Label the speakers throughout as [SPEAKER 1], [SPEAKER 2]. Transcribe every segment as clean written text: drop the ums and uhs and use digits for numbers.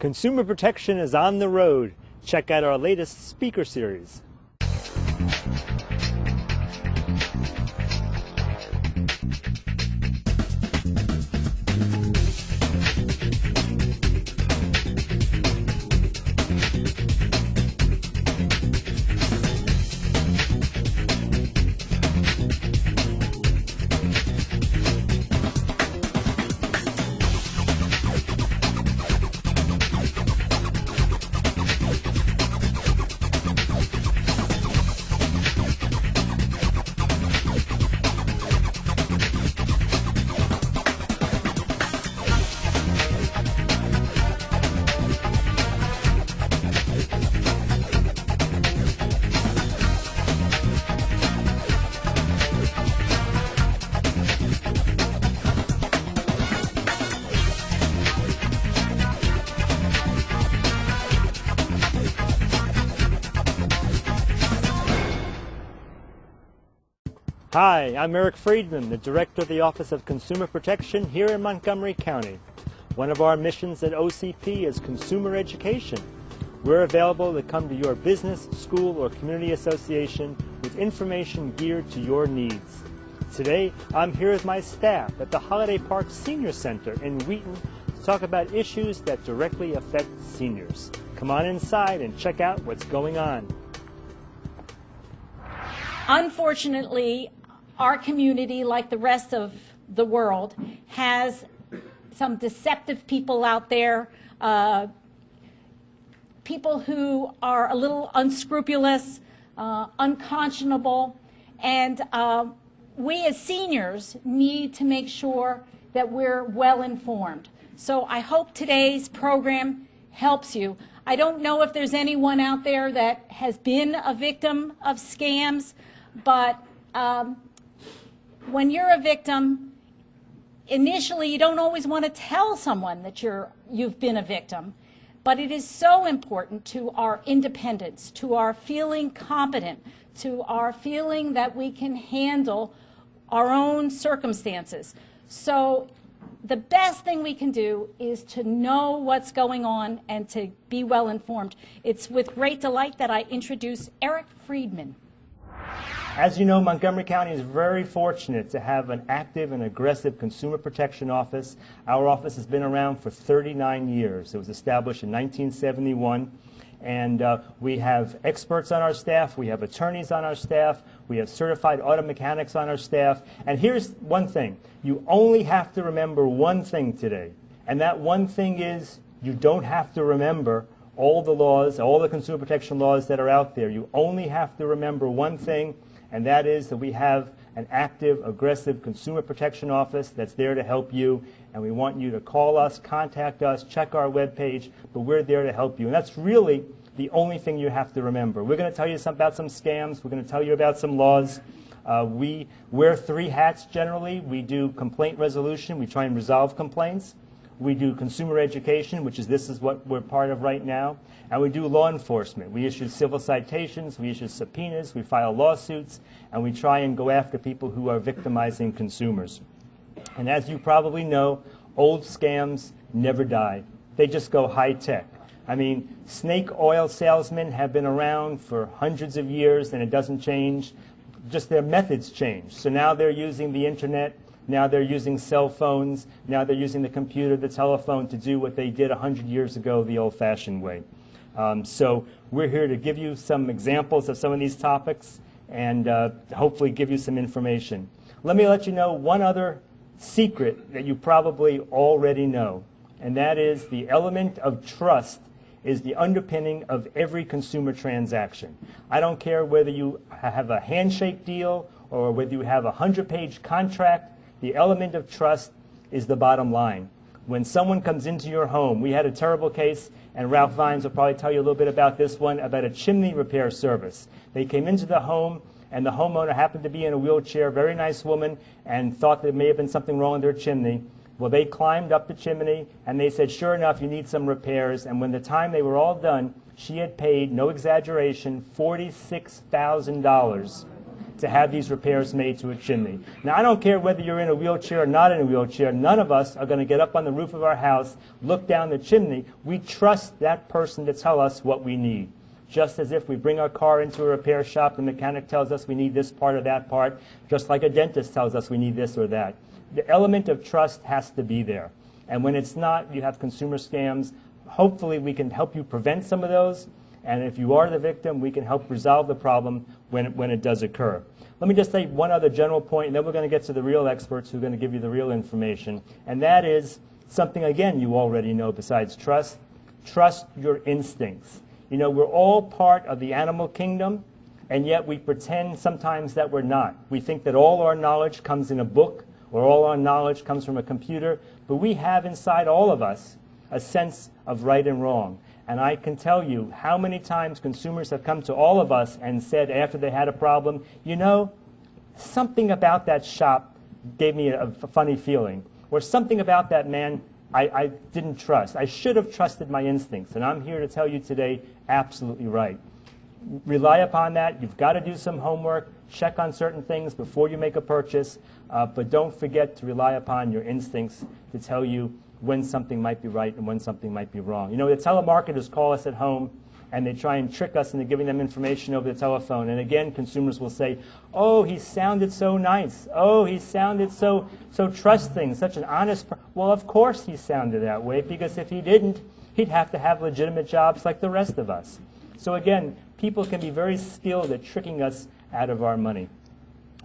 [SPEAKER 1] Consumer protection is on the road. Check out our latest speaker series. Hi, I'm Eric Friedman, the Director of the Office of Consumer Protection here in Montgomery County. One of our missions at OCP is consumer education. We're available to come to your business, school, or community association with information geared to your needs. Today, I'm here with my staff at the Holiday Park Senior Center in Wheaton to talk about issues that directly affect seniors. Come on inside and check out what's going on.
[SPEAKER 2] Unfortunately, our community, like the rest of the world, has some deceptive people out there, people who are a little unscrupulous, unconscionable, and we as seniors need to make sure that we're well informed. So I hope today's program helps you. I don't know if there's anyone out there that has been a victim of scams, but when you're a victim, initially you don't always want to tell someone that you've been a victim, but it is so important to our independence, to our feeling competent, to our feeling that we can handle our own circumstances. So the best thing we can do is to know what's going on and to be well informed. It's with great delight that I introduce Eric Friedman.
[SPEAKER 1] As you know, Montgomery County is very fortunate to have an active and aggressive consumer protection office. Our office has been around for 39 years. It was established in 1971. And we have experts on our staff, we have attorneys on our staff, we have certified auto mechanics on our staff. And here's one thing. You only have to remember one thing today. And that one thing is you don't have to remember all the laws, all the consumer protection laws that are out there. You only have to remember one thing, and that is that we have an active, aggressive consumer protection office that's there to help you, and we want you to call us, contact us, check our webpage, but we're there to help you. And that's really the only thing you have to remember. We're going to tell you about some scams. We're going to tell you about some laws. We wear three hats generally. We do complaint resolution. We try and resolve complaints. We do consumer education, which is this is what we're part of right now. And we do law enforcement. We issue civil citations, we issue subpoenas, we file lawsuits, and we try and go after people who are victimizing consumers. And as you probably know, old scams never die. They just go high tech. I mean, snake oil salesmen have been around for hundreds of years and it doesn't change. Just their methods change. So now they're using the internet. Now they're using cell phones. Now they're using the computer, the telephone to do what they did 100 years ago the old-fashioned way. So we're here to give you some examples of some of these topics and hopefully give you some information. Let me let you know one other secret that you probably already know, and that is the element of trust is the underpinning of every consumer transaction. I don't care whether you have a handshake deal or whether you have a 100-page contract. The element of trust is the bottom line. When someone comes into your home, we had a terrible case, and Ralph Vines will probably tell you a little bit about this one, about a chimney repair service. They came into the home, and the homeowner happened to be in a wheelchair, very nice woman, and thought there may have been something wrong with their chimney. Well, they climbed up the chimney, and they said, sure enough, you need some repairs. And when the time they were all done, she had paid, no exaggeration, $46,000 to have these repairs made to a chimney. Now, I don't care whether you're in a wheelchair or not in a wheelchair. None of us are going to get up on the roof of our house, look down the chimney. We trust that person to tell us what we need. Just as if we bring our car into a repair shop, the mechanic tells us we need this part or that part, just like a dentist tells us we need this or that. The element of trust has to be there. And when it's not, you have consumer scams. Hopefully, we can help you prevent some of those. And if you are the victim, we can help resolve the problem when it does occur. Let me just say one other general point, and then we're going to get to the real experts who are going to give you the real information. And that is something, again, you already know besides trust. Trust your instincts. You know, we're all part of the animal kingdom, and yet we pretend sometimes that we're not. We think that all our knowledge comes in a book, or all our knowledge comes from a computer, but we have inside all of us a sense of right and wrong. And I can tell you how many times consumers have come to all of us and said after they had a problem, you know, something about that shop gave me a funny feeling. Or something about that man I didn't trust. I should have trusted my instincts. And I'm here to tell you today, absolutely right. Rely upon that. You've got to do some homework. Check on certain things before you make a purchase. But don't forget to rely upon your instincts to tell you when something might be right and when something might be wrong. You know, the telemarketers call us at home and they try and trick us into giving them information over the telephone. And again, consumers will say, oh, he sounded so nice. Oh, he sounded so trusting, such an honest person. Well, of course he sounded that way, because if he didn't, he'd have to have legitimate jobs like the rest of us. So again, people can be very skilled at tricking us out of our money.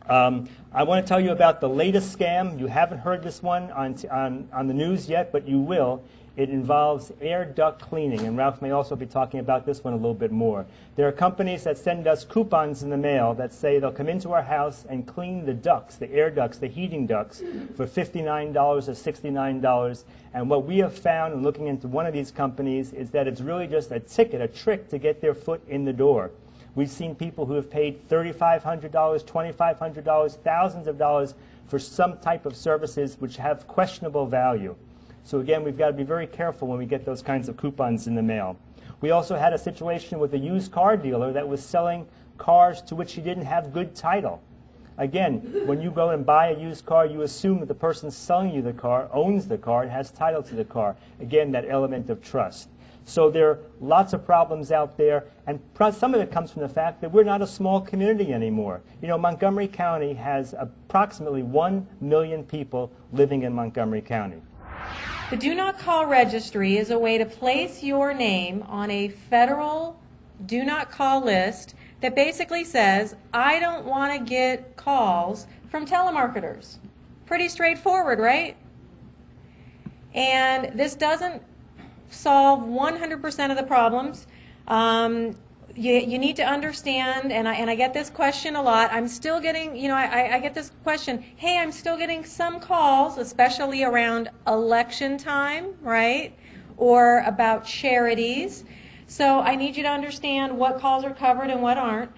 [SPEAKER 1] I want to tell you about the latest scam. You haven't heard this one on the news yet, but you will. It involves air duct cleaning, and Ralph may also be talking about this one a little bit more. There are companies that send us coupons in the mail that say they'll come into our house and clean the ducts, the air ducts, the heating ducts, for $59 or $69. And what we have found in looking into one of these companies is that it's really just a ticket, a trick to get their foot in the door. We've seen people who have paid $3,500, $2,500, thousands of dollars for some type of services which have questionable value. So again, we've got to be very careful when we get those kinds of coupons in the mail. We also had a situation with a used car dealer that was selling cars to which he didn't have good title. Again, when you go and buy a used car, you assume that the person selling you the car owns the car and has title to the car. Again, that element of trust. So there are lots of problems out there, and some of it comes from the fact that we're not a small community anymore. You know, Montgomery County has approximately 1 million people living in Montgomery County.
[SPEAKER 3] The Do Not Call Registry is a way to place your name on a federal Do Not Call list that basically says, I don't want to get calls from telemarketers. Pretty straightforward, right? And this doesn't solve 100% of the problems. You need to understand, and I get this question a lot. I'm still getting, you know, I get this question, hey, I'm still getting some calls, especially around election time, right? Or about charities. So I need you to understand what calls are covered and what aren't.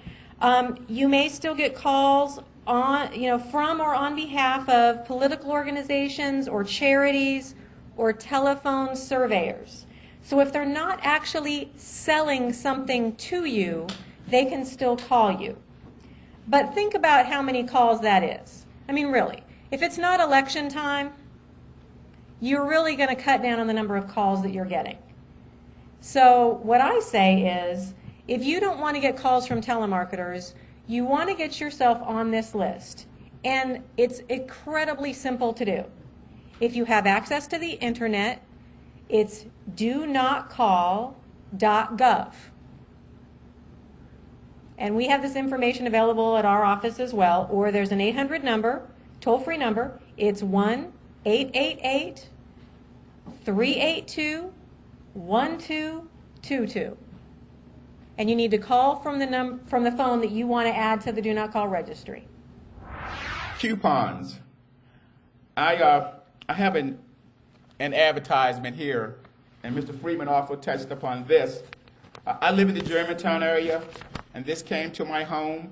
[SPEAKER 3] You may still get calls on, you know, from or on behalf of political organizations or charities or telephone surveyors. So if they're not actually selling something to you, they can still call you. But think about how many calls that is. I mean, really, if it's not election time, you're really going to cut down on the number of calls that you're getting. So what I say is, if you don't want to get calls from telemarketers, you want to get yourself on this list. And it's incredibly simple to do. If you have access to the internet, it's donotcall.gov. And we have this information available at our office as well, or there's an 800 number, toll-free number. It's 1-888-382-1222. And you need to call from the phone that you want to add to the Do Not Call Registry.
[SPEAKER 4] Coupons. I have an advertisement here, and Mr. Freeman also touched upon this. I live in the Germantown area, and this came to my home,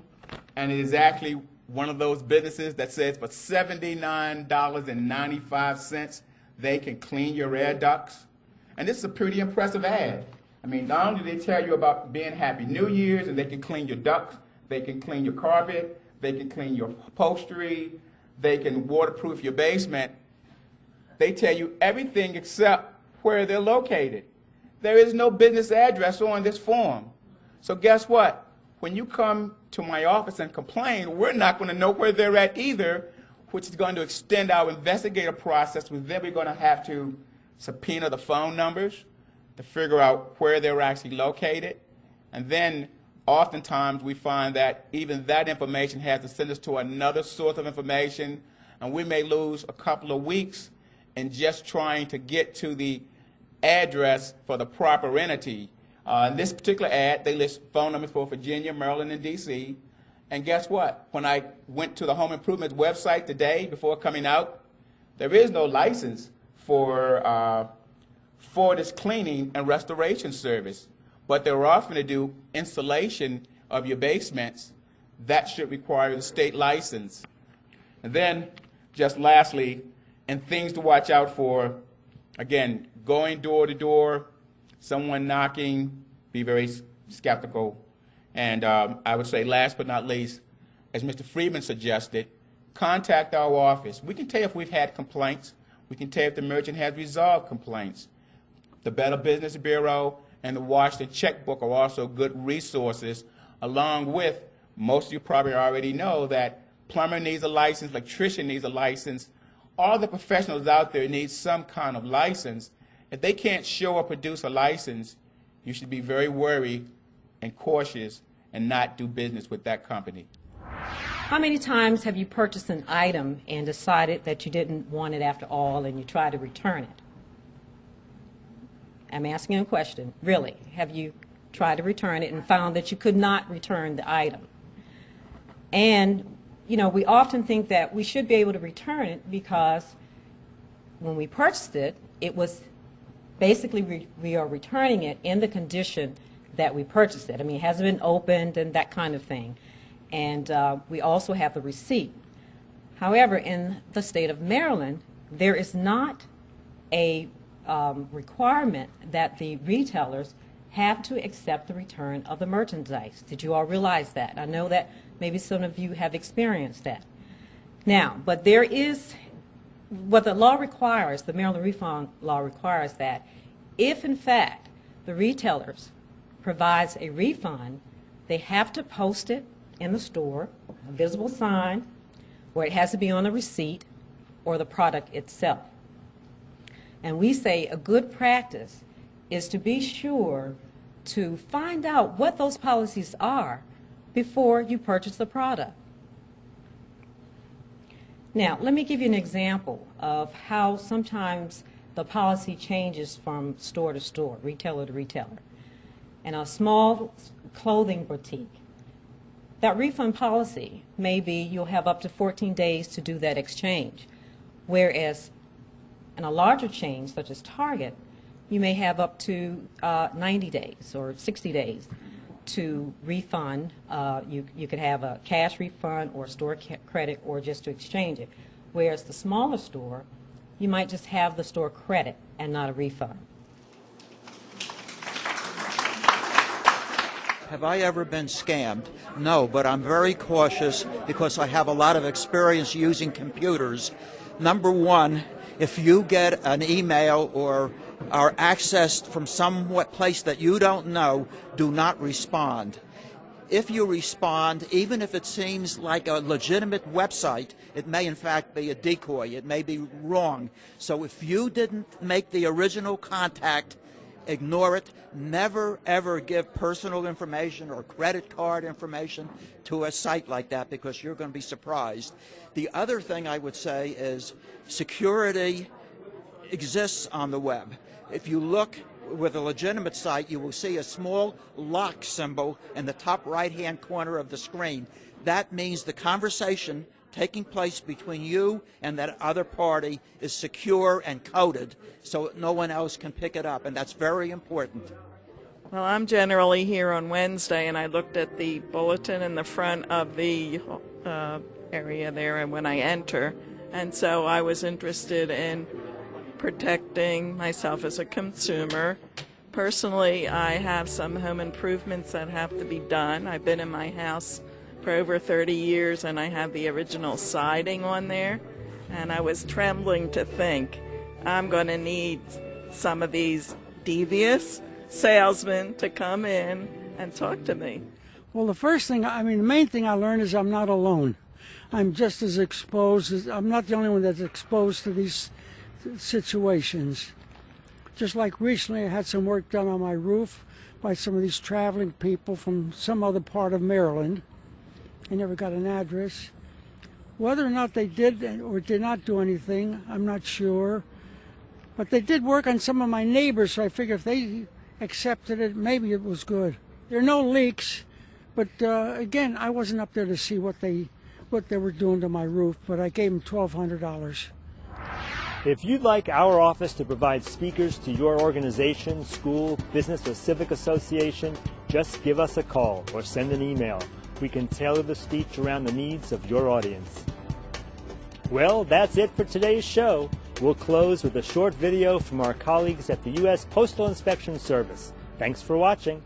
[SPEAKER 4] and it is actually one of those businesses that says for $79.95, they can clean your air ducts. And this is a pretty impressive ad. I mean, not only do they tell you about being Happy New Year's, and they can clean your ducts, they can clean your carpet, they can clean your upholstery, they can waterproof your basement. They tell you everything except where they're located. There is no business address on this form. So guess what? When you come to my office and complain, we're not going to know where they're at either, which is going to extend our investigative process. Then we're going to have to subpoena the phone numbers to figure out where they're actually located. And then oftentimes we find that even that information has to send us to another source of information, and we may lose a couple of weeks in just trying to get to the address for the proper entity. In this particular ad, they list phone numbers for Virginia, Maryland, and D.C. And guess what? When I went to the Home Improvement website today before coming out, there is no license for this cleaning and restoration service. But they're offering to do installation of your basements. That should require the state license. And then, just lastly, and things to watch out for, again, going door to door, someone knocking, be very skeptical. And I would say, last but not least, as Mr. Freeman suggested, contact our office. We can tell you if we've had complaints. We can tell you if the merchant has resolved complaints. The Better Business Bureau and the Washington Checkbook are also good resources, along with, most of you probably already know that plumber needs a license, electrician needs a license. All the professionals out there need some kind of license. If they can't show or produce a license, you should be very wary and cautious and not do business with that company.
[SPEAKER 3] How many times have you purchased an item and decided that you didn't want it after all and you tried to return it? I'm asking you a question. Really, have you tried to return it and found that you could not return the item? And, you know, we often think that we should be able to return it because when we purchased it, it was basically we are returning it in the condition that we purchased it. I mean, it hasn't been opened and that kind of thing. And we also have the receipt. However, in the state of Maryland, there is not a requirement that the retailers have to accept the return of the merchandise. Did you all realize that? I know that maybe some of you have experienced that. Now, but there is, what the law requires, the Maryland refund law requires that if in fact the retailers provides a refund, they have to post it in the store, a visible sign, or it has to be on the receipt or the product itself. And we say a good practice is to be sure to find out what those policies are before you purchase the product. Now, let me give you an example of how sometimes the policy changes from store to store, retailer to retailer. In a small clothing boutique, that refund policy may be you'll have up to 14 days to do that exchange, whereas in a larger chain, such as Target, you may have up to 90 days or 60 days to refund. You could have a cash refund or store credit or just to exchange it. Whereas the smaller store, you might just have the store credit and not a refund.
[SPEAKER 5] Have I ever been scammed? No, but I'm very cautious because I have a lot of experience using computers. Number one, if you get an email or are accessed from some place that you don't know, do not respond. If you respond, even if it seems like a legitimate website, it may in fact be a decoy. It may be wrong. So if you didn't make the original contact, ignore it. Never, ever give personal information or credit card information to a site like that because you're going to be surprised. The other thing I would say is security exists on the web. If you look with a legitimate site, you will see a small lock symbol in the top right-hand corner of the screen. That means the conversation taking place between you and that other party is secure and coded so no one else can pick it up, and that's very important.
[SPEAKER 6] Well, I'm generally here on Wednesday, and I looked at the bulletin in the front of the area there and when I enter, and so I was interested in protecting myself as a consumer. Personally, I have some home improvements that have to be done. I've been in my house for over 30 years, and I have the original siding on there. And I was trembling to think, I'm going to need some of these devious salesmen to come in and talk to me.
[SPEAKER 7] Well, the main thing I learned is I'm not alone. I'm just as exposed I'm not the only one that's exposed to these situations. Just like recently I had some work done on my roof by some of these traveling people from some other part of Maryland. I never got an address. Whether or not they did or did not do anything, I'm not sure. But they did work on some of my neighbors, so I figured if they accepted it, maybe it was good. There are no leaks, but again, I wasn't up there to see what they were doing to my roof, but I gave them $1,200.
[SPEAKER 1] If you'd like our office to provide speakers to your organization, school, business, or civic association, just give us a call or send an email. We can tailor the speech around the needs of your audience. Well, that's it for today's show. We'll close with a short video from our colleagues at the U.S. Postal Inspection Service. Thanks for watching.